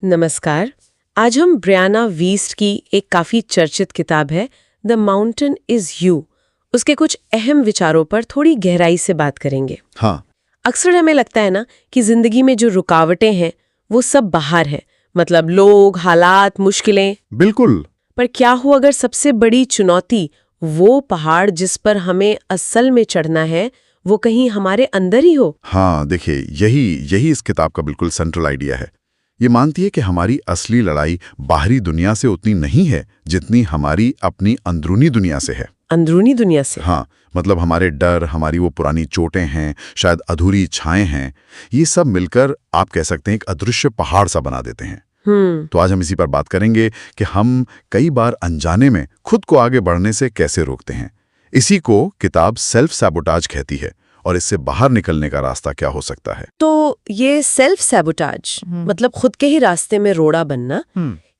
नमस्कार। आज हम ब्रियाना वीस्ट की एक काफी चर्चित किताब है द माउंटेन इज यू, उसके कुछ अहम विचारों पर थोड़ी गहराई से बात करेंगे। हाँ। अक्सर हमें लगता है ना कि जिंदगी में जो रुकावटें हैं वो सब बाहर है, मतलब लोग, हालात, मुश्किलें। बिल्कुल। पर क्या हो अगर सबसे बड़ी चुनौती, वो पहाड़ जिस पर हमें असल में चढ़ना है, वो कहीं हमारे अंदर ही हो? हाँ, देखिए यही इस किताब का बिल्कुल सेंट्रल आइडिया है। ये मानती है कि हमारी असली लड़ाई बाहरी दुनिया से उतनी नहीं है जितनी हमारी अपनी अंदरूनी दुनिया से है। अंदरूनी दुनिया से? हाँ, मतलब हमारे डर, हमारी वो पुरानी चोटें हैं, शायद अधूरी इच्छाएं हैं, ये सब मिलकर आप कह सकते हैं एक अदृश्य पहाड़ सा बना देते हैं। तो आज हम इसी पर बात करेंगे कि हम कई बार अनजाने में खुद को आगे बढ़ने से कैसे रोकते हैं। इसी को किताब सेल्फ सैबोटाज कहती है और इससे बाहर निकलने का रास्ता क्या हो सकता है। तो ये सेल्फ सैबोटाज मतलब खुद के ही रास्ते में रोड़ा बनना,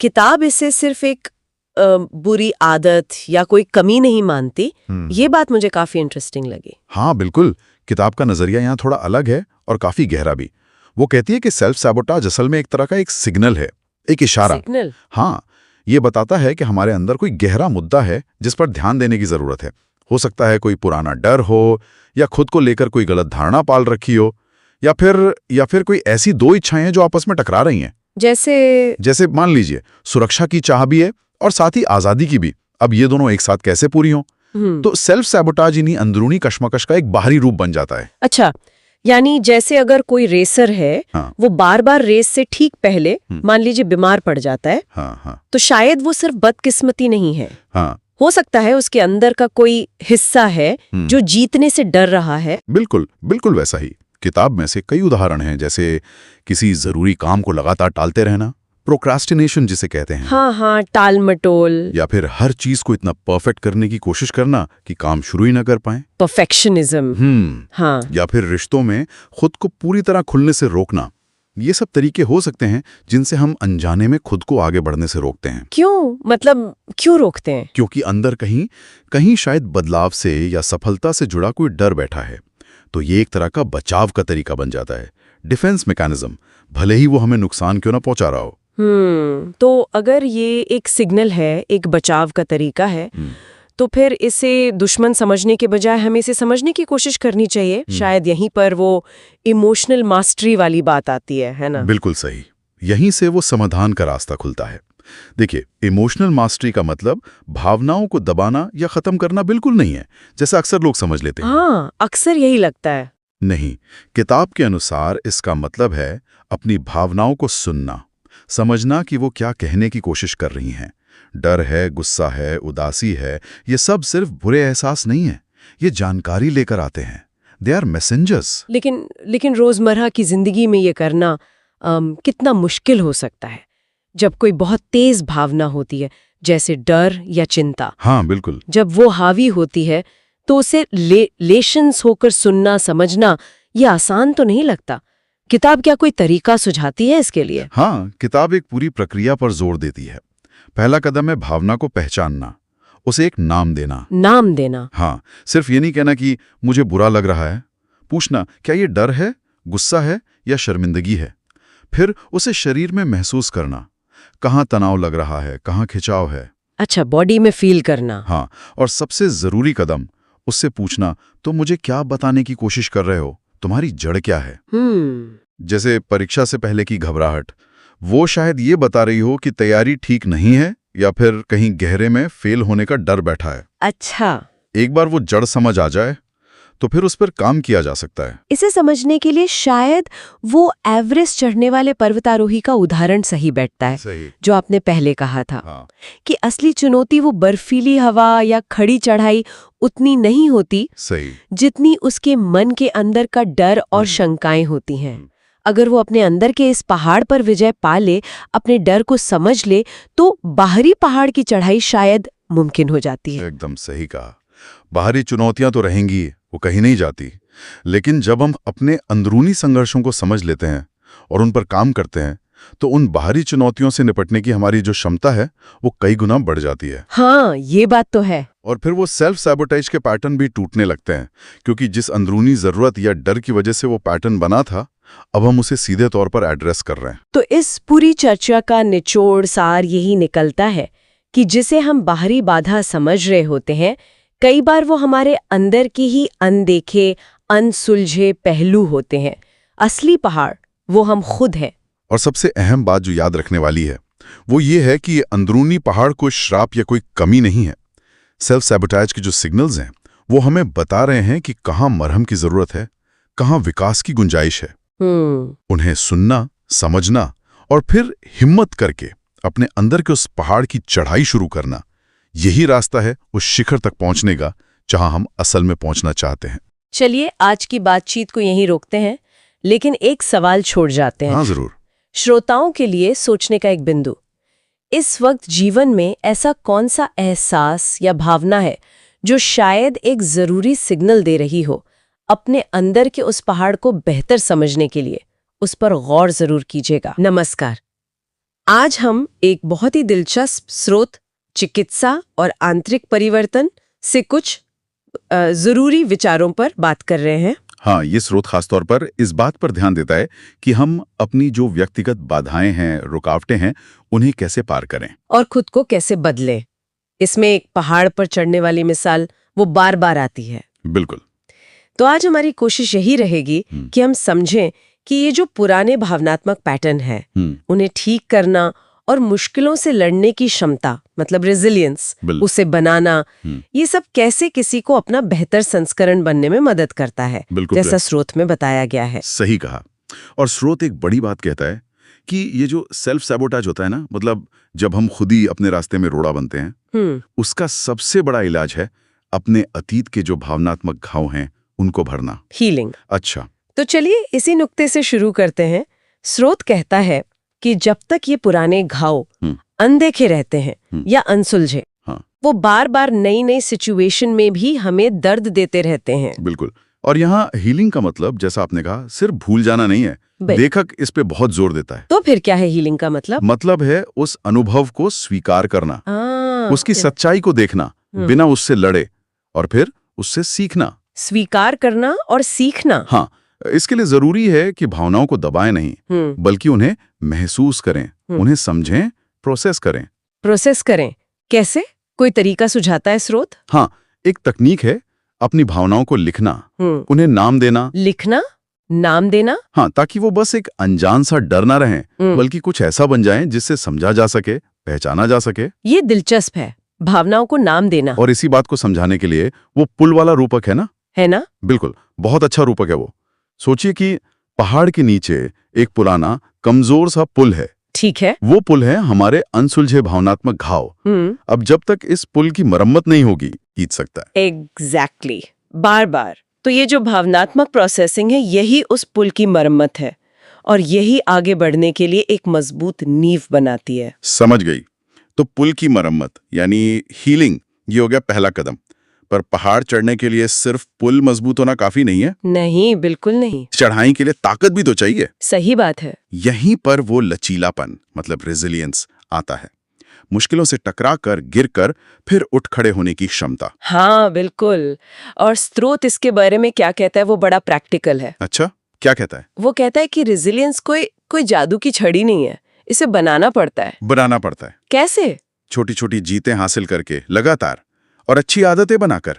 किताब इसे सिर्फ एक बुरी आदत या कोई कमी नहीं मानती। ये बात मुझे काफी इंटरेस्टिंग लगी। हाँ बिल्कुल, किताब का नजरिया यहाँ थोड़ा अलग है और काफी गहरा भी। वो कहती है कि सेल्फ सैबोटाज असल में एक तरह का एक सिग्नल है, एक इशारा। सिग्नल? हाँ, ये बताता है कि हमारे अंदर कोई गहरा मुद्दा है जिस पर ध्यान देने की जरूरत है। हो सकता है कोई पुराना डर हो, या खुद को लेकर कोई गलत धारणा पाल रखी हो, या फिर कोई ऐसी दो इच्छाएं हैं जो आपस में टकरा रही हैं। जैसे मान लीजिए सुरक्षा की चाह भी है और साथ ही आजादी की भी। अब ये दोनों एक साथ कैसे पूरी हों? तो सेल्फ सैबोटाज इन्हीं अंदरूनी कश्मकश का एक बाहरी रूप बन जाता है। अच्छा, यानी जैसे अगर कोई रेसर है, हाँ। वो बार बार रेस से ठीक पहले मान लीजिए बीमार पड़ जाता है, हाँ। तो शायद वो सिर्फ बदकिस्मती नहीं है। हाँ, हो सकता है उसके अंदर का कोई हिस्सा है जो जीतने से डर रहा है। बिल्कुल वैसा ही। किताब में से कई उदाहरण हैं, जैसे किसी जरूरी काम को लगातार टालते रहना, प्रोक्रास्टिनेशन जिसे कहते हैं। हाँ, टाल मटोल। या फिर हर चीज को इतना परफेक्ट करने की कोशिश करना कि काम शुरू ही ना कर पाए। परफेक्शनिज्म। हाँ। या फिर रिश्तों में खुद को पूरी तरह खुलने से रोकना। ये सब तरीके हो सकते हैं जिनसे हम अनजाने में खुद को आगे बढ़ने से रोकते हैं। क्यों रोकते हैं? क्योंकि अंदर कहीं शायद बदलाव से या सफलता से जुड़ा कोई डर बैठा है। तो ये एक तरह का बचाव का तरीका बन जाता है, डिफेंस मैकेनिज्म, भले ही वो हमें नुकसान क्यों ना पहुंचा रहा हो। तो अगर ये एक सिग्नल है, एक बचाव का तरीका है, तो फिर इसे दुश्मन समझने के बजाय हमें इसे समझने की कोशिश करनी चाहिए। शायद यहीं पर वो इमोशनल मास्टरी वाली बात आती है ना? बिल्कुल सही। यहीं से वो समाधान का रास्ता खुलता है। देखिए, इमोशनल मास्टरी का मतलब भावनाओं को दबाना या खत्म करना बिल्कुल नहीं है, जैसा अक्सर लोग समझ लेते हैं। हाँ, अक्सर यही लगता है। नहीं, किताब के अनुसार इसका मतलब है अपनी भावनाओं को सुनना, समझना कि वो क्या कहने की कोशिश कर रही हैं। डर है, गुस्सा है, उदासी है, ये सब सिर्फ बुरे एहसास नहीं है, ये जानकारी लेकर आते हैं। They are messengers. लेकिन रोजमर्रा की जिंदगी में ये करना कितना मुश्किल हो सकता है जब कोई बहुत तेज भावना होती है, जैसे डर या चिंता। हाँ बिल्कुल। जब वो हावी होती है तो उसे लेशंस होकर सुनना, समझना, ये आसान तो नहीं लगता। किताब क्या कोई तरीका सुझाती है इसके लिए? हाँ, किताब एक पूरी प्रक्रिया पर जोर देती है। पहला कदम है भावना को पहचानना, उसे एक नाम देना। हाँ, सिर्फ ये नहीं कहना कि मुझे बुरा लग रहा है। पूछना, क्या ये डर है, गुस्सा है या शर्मिंदगी है? फिर उसे शरीर में महसूस करना, कहाँ तनाव लग रहा है, कहाँ खिंचाव है। अच्छा, बॉडी में फील करना। हाँ, और सबसे जरूरी कदम, उससे पूछना, तो मुझे क्या बताने की कोशिश कर रहे हो? तुम्हारी जड़ क्या है? जैसे परीक्षा से पहले की घबराहट, वो शायद ये बता रही हो कि तैयारी ठीक नहीं है, या फिर कहीं गहरे में फेल होने का डर बैठा है। अच्छा। एक बार वो जड़ समझ आ जाए तो फिर उस पर काम किया जा सकता है। इसे समझने के लिए शायद वो एवरेस्ट चढ़ने वाले पर्वतारोही का उदाहरण सही बैठता है। सही। जो आपने पहले कहा था। हाँ। कि असली चुनौती वो बर्फीली हवा या खड़ी चढ़ाई उतनी नहीं होती। सही। जितनी उसके मन के अंदर का डर और शंकाएं होती हैं। अगर वो अपने अंदर के इस पहाड़ पर विजय पा ले, अपने डर को समझ ले, तो बाहरी पहाड़ की चढ़ाई शायद मुमकिन हो जाती है। एकदम सही कहा। बाहरी चुनौतियां तो रहेंगी, वो कहीं नहीं जाती, लेकिन जब हम अपने अंदरूनी संघर्षों को समझ लेते हैं और उन पर काम करते हैं, तो उन बाहरी चुनौतियों से निपटने की हमारी जो क्षमता है वो कई गुना बढ़ जाती है। हाँ, ये बात तो है। और फिर वो सेल्फ सैबोटेज के पैटर्न भी टूटने लगते हैं, क्योंकि जिस अंदरूनी जरूरत या डर की वजह से वो पैटर्न बना था, अब हम उसे सीधे तौर पर एड्रेस कर रहे हैं। तो इस पूरी चर्चा का निचोड़ सार यही निकलता है कि जिसे हम बाहरी बाधा समझ रहे होते हैं, कई बार वो हमारे अंदर की ही अनदेखे, अनसुलझे पहलू होते हैं। असली पहाड़ वो हम खुद हैं। और सबसे अहम बात जो याद रखने वाली है वो ये है कि ये अंदरूनी पहाड़ कोई श्राप या कोई कमी नहीं है। सेल्फ सैबोटेज के जो सिग्नल्स हैं वो हमें बता रहे हैं कि कहाँ मरहम की जरूरत है, कहाँ विकास की गुंजाइश है। उन्हें सुनना, समझना और फिर हिम्मत करके अपने अंदर के उस पहाड़ की चढ़ाई शुरू करना, यही रास्ता है उस शिखर तक पहुंचने का जहां हम असल में पहुंचना चाहते हैं। चलिए आज की बातचीत को यहीं रोकते हैं, लेकिन एक सवाल छोड़ जाते हैं। हाँ जरूर। श्रोताओं के लिए सोचने का एक बिंदु। इस वक्त जीवन में ऐसा कौन सा एहसास या भावना है जो शायद एक जरूरी सिग्नल दे रही हो अपने अंदर के उस पहाड़ को बेहतर समझने के लिए? उस पर गौर जरूर कीजिएगा। नमस्कार। आज हम एक बहुत ही दिलचस्प स्रोत, चिकित्सा और आंतरिक परिवर्तन से कुछ जरूरी विचारों पर बात कर रहे हैं। हाँ, ये स्रोत खासतौर पर इस बात पर ध्यान देता है कि हम अपनी जो व्यक्तिगत बाधाएं हैं, रुकावटें हैं, उन्हें कैसे पार करें और खुद को कैसे बदलें। इसमें एक पहाड़ पर चढ़ने वाली मिसाल वो बार बार आती है। बिल्कुल। तो आज हमारी कोशिश यही रहेगी कि हम समझें कि ये जो पुराने भावनात्मक पैटर्न हैं, उन्हें ठीक करना और मुश्किलों से लड़ने की क्षमता, मतलब रेजिलियंस, उसे बनाना, ये सब कैसे किसी को अपना बेहतर संस्करण बनने में मदद करता है, जैसा स्रोत में बताया गया है। सही कहा। और स्रोत एक बड़ी बात कहता है कि ये जो सेल्फ सैबोटेज होता है ना, मतलब जब हम खुद ही अपने रास्ते में रोड़ा बनते हैं, उसका सबसे बड़ा इलाज है अपने अतीत के जो भावनात्मक घाव हैं उनको भरना, हीलिंग। अच्छा, तो चलिए इसी नुक्ते से शुरू करते हैं। स्रोत कहता है कि जब तक ये पुराने घाव अनदेखे रहते हैं या अनसुलझे, वो बार बार नई नई सिचुएशन में भी हमें दर्द देते रहते हैं। बिल्कुल। और यहाँ हीलिंग का मतलब, जैसा आपने कहा, सिर्फ भूल जाना नहीं है। लेखक इस पे बहुत जोर देता है। तो फिर क्या है हीलिंग का मतलब? मतलब है उस अनुभव को स्वीकार करना, उसकी सच्चाई को देखना बिना उससे लड़े, और फिर उससे सीखना। स्वीकार करना और सीखना। हाँ, इसके लिए जरूरी है कि भावनाओं को दबाएं नहीं, बल्कि उन्हें महसूस करें, उन्हें समझें, प्रोसेस करें। प्रोसेस करें कैसे? कोई तरीका सुझाता है स्रोत? हाँ, एक तकनीक है अपनी भावनाओं को लिखना, उन्हें नाम देना। लिखना, नाम देना? हाँ, ताकि वो बस एक अनजान सा डर ना रहें, बल्कि कुछ ऐसा बन जाएं जिससे समझा जा सके, पहचाना जा सके। ये दिलचस्प है, भावनाओं को नाम देना। और इसी बात को समझाने के लिए वो पुल वाला रूपक है ना? बिल्कुल, बहुत अच्छा रूपक है वो। सोचिए कि पहाड़ के नीचे एक पुराना कमजोर सा पुल है। ठीक है। वो पुल है हमारे अनसुलझे भावनात्मक घाव। अब जब तक इस पुल की मरम्मत नहीं होगी, खींच सकता है। एग्जैक्टली, बार बार। तो ये जो भावनात्मक प्रोसेसिंग है, यही उस पुल की मरम्मत है, और यही आगे बढ़ने के लिए एक मजबूत नींव बनाती है। समझ गई। तो पुल की मरम्मत यानी हीलिंग, ये हो गया पहला कदम। पर पहाड़ चढ़ने के लिए सिर्फ पुल मजबूत होना काफी नहीं है। नहीं, बिल्कुल नहीं। चढ़ाई के लिए ताकत भी तो चाहिए। सही बात है। यहीं पर वो लचीलापन, मतलब रेजिलियंस आता है। मुश्किलों से टकराकर, गिरकर फिर उठ खड़े होने की क्षमता। हाँ बिल्कुल। और स्रोत इसके बारे में क्या कहता है वो बड़ा प्रैक्टिकल है। अच्छा, क्या कहता है? वो कहता है कि रेजिलियंस कोई जादू की छड़ी नहीं है, इसे बनाना पड़ता है। बनाना पड़ता है? कैसे? छोटी छोटी जीतें हासिल करके, लगातार, और अच्छी आदतें बनाकर।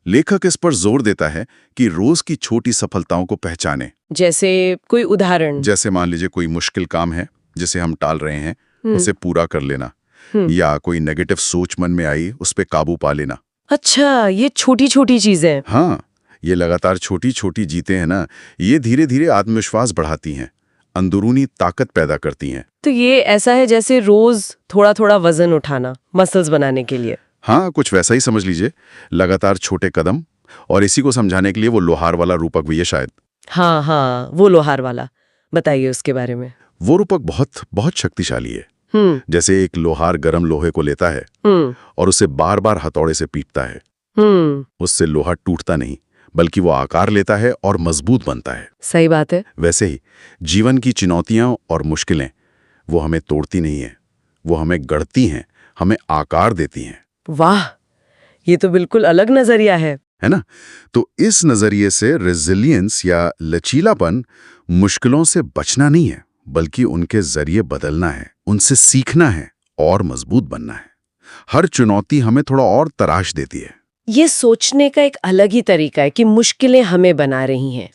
लेखक इस पर जोर देता है कि रोज की छोटी सफलताओं को पहचाने। जैसे कोई उदाहरण? जैसे मान लीजिए कोई मुश्किल काम है जिसे हम टाल रहे हैं, उसे पूरा कर लेना, या कोई नेगेटिव सोच मन में आई, उस पे काबू पा लेना। अच्छा, ये छोटी छोटी चीजें। हाँ, ये लगातार छोटी छोटी जीतें हैं ना, ये धीरे धीरे आत्मविश्वास बढ़ाती हैं, अंदरूनी ताकत पैदा करती हैं। तो ये ऐसा है जैसे रोज थोड़ा थोड़ा वजन उठाना, मसल्स बनाने के लिए। हाँ, कुछ वैसा ही समझ लीजिए, लगातार छोटे कदम। और इसी को समझाने के लिए वो लोहार वाला रूपक भी है शायद। हाँ, वो लोहार वाला, बताइए उसके बारे में। वो रूपक बहुत बहुत शक्तिशाली है। जैसे एक लोहार गर्म लोहे को लेता है और उसे बार बार हथौड़े से पीटता है, उससे लोहा टूटता नहीं, बल्कि वो आकार लेता है और मजबूत बनता है। सही बात है। वैसे ही जीवन की चुनौतियां और मुश्किलें, वो हमें तोड़ती नहीं है, वो हमें गढ़ती हैं, हमें आकार देती हैं। वाह, ये तो बिल्कुल अलग नजरिया है ना? तो इस नजरिए से रेजिलियंस या लचीलापन मुश्किलों से बचना नहीं है, बल्कि उनके जरिए बदलना है, उनसे सीखना है और मजबूत बनना है। हर चुनौती हमें थोड़ा और तराश देती है। ये सोचने का एक अलग ही तरीका है कि मुश्किलें हमें बना रही हैं।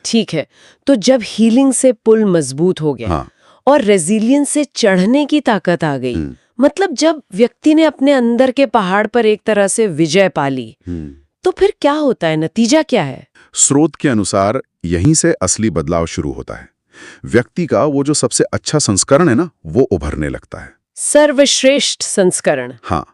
ठीक है, तो जब हीलिंग से पुल मजबूत हो गया और रेजिलियंस से चढ़ने की ताकत आ गई, मतलब जब व्यक्ति ने अपने अंदर के पहाड़ पर एक तरह से विजय पा ली, तो फिर क्या होता है, नतीजा क्या है? स्रोत के अनुसार यहीं से असली बदलाव शुरू होता है। व्यक्ति का वो जो सबसे अच्छा संस्करण है ना, वो उभरने लगता है। सर्वश्रेष्ठ संस्करण। हाँ,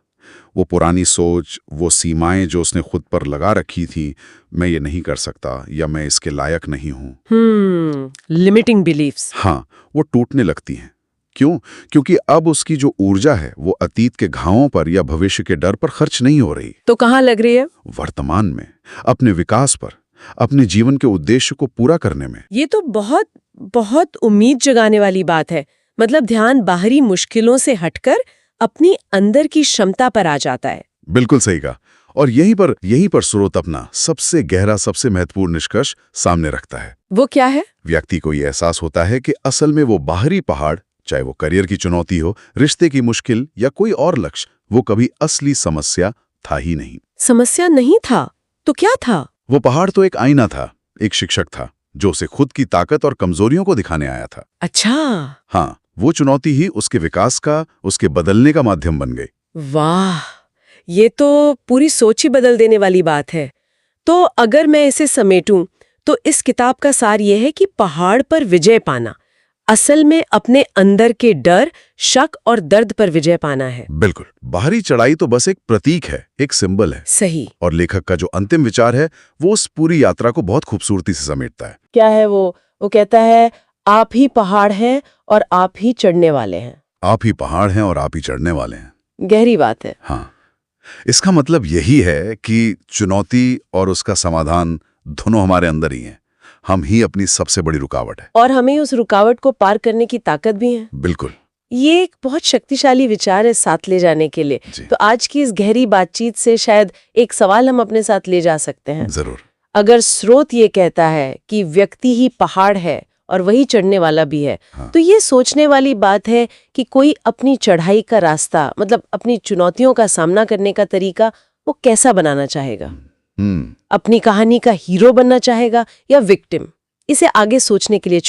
वो पुरानी सोच, वो सीमाएं जो उसने खुद पर लगा रखी थी, मैं ये नहीं कर सकता या मैं इसके लायक नहीं हूं। Limiting beliefs. हाँ, वो टूटने लगती हैं। क्यों? क्योंकि अब उसकी जो ऊर्जा है वो अतीत के घावों पर या भविष्य के डर पर खर्च नहीं हो रही। तो कहाँ लग रही है? वर्तमान में, अपने विकास पर, अपने जीवन के उद्देश्य को पूरा करने में। ये तो बहुत बहुत उम्मीद जगाने वाली बात है। मतलब ध्यान बाहरी मुश्किलों से हटकर अपनी अंदर की क्षमता पर आ जाता है। बिल्कुल सही कहा। और यहीं पर स्रोत अपना सबसे गहरा, सबसे महत्वपूर्ण निष्कर्ष सामने रखता है। वो क्या है? व्यक्ति को ये एहसास होता है कि असल में वो बाहरी पहाड़, चाहे वो करियर की चुनौती हो, रिश्ते की मुश्किल या कोई और लक्ष्य, वो कभी असली समस्या था ही नहीं। समस्या नहीं था तो क्या था? वो पहाड़ तो एक आईना था, एक शिक्षक था जो उसे खुद की ताकत और कमजोरियों को दिखाने आया था। अच्छा। हाँ, वो चुनौती ही उसके विकास का, उसके बदलने का माध्यम बन गई। वाह, ये तो पूरी सोच ही बदल देने वाली बात है। तो अगर मैं इसे समेटूं तो इस किताब का सार ये है कि पहाड़ पर विजय पाना असल में अपने अंदर के डर, शक और दर्द पर विजय पाना है। बिल्कुल। बाहरी चढ़ाई तो बस एक प्रतीक है, एक सिंबल है। सही। और लेखक का जो अंतिम विचार है वो उस पूरी यात्रा को बहुत खूबसूरती से समेटता है। क्या है वो? वो कहता है, आप ही पहाड़ हैं और आप ही चढ़ने वाले हैं। आप ही पहाड़ हैं और आप ही चढ़ने वाले हैं। गहरी बात है। हाँ, इसका मतलब यही है कि चुनौती और उसका समाधान दोनों हमारे अंदर ही हैं। हम ही अपनी सबसे बड़ी रुकावट है और हमें उस रुकावट को पार करने की ताकत भी है। बिल्कुल। ये एक बहुत शक्तिशाली विचार है साथ ले जाने के लिए। तो आज की इस गहरी बातचीत से शायद एक सवाल हम अपने साथ ले जा सकते हैं। जरूर। अगर स्रोत ये कहता है कि व्यक्ति ही पहाड़ है और वही चढ़ने वाला भी है, तो ये सोचने वाली बात है कि कोई अपनी चढ़ाई का रास्ता, मतलब अपनी चुनौतियों का सामना करने का तरीका वो कैसा बनाना चाहेगा। अपनी कहानी का हीरो बनना चाहेगा या विक्टिम, इसे आगे सोचने के लिए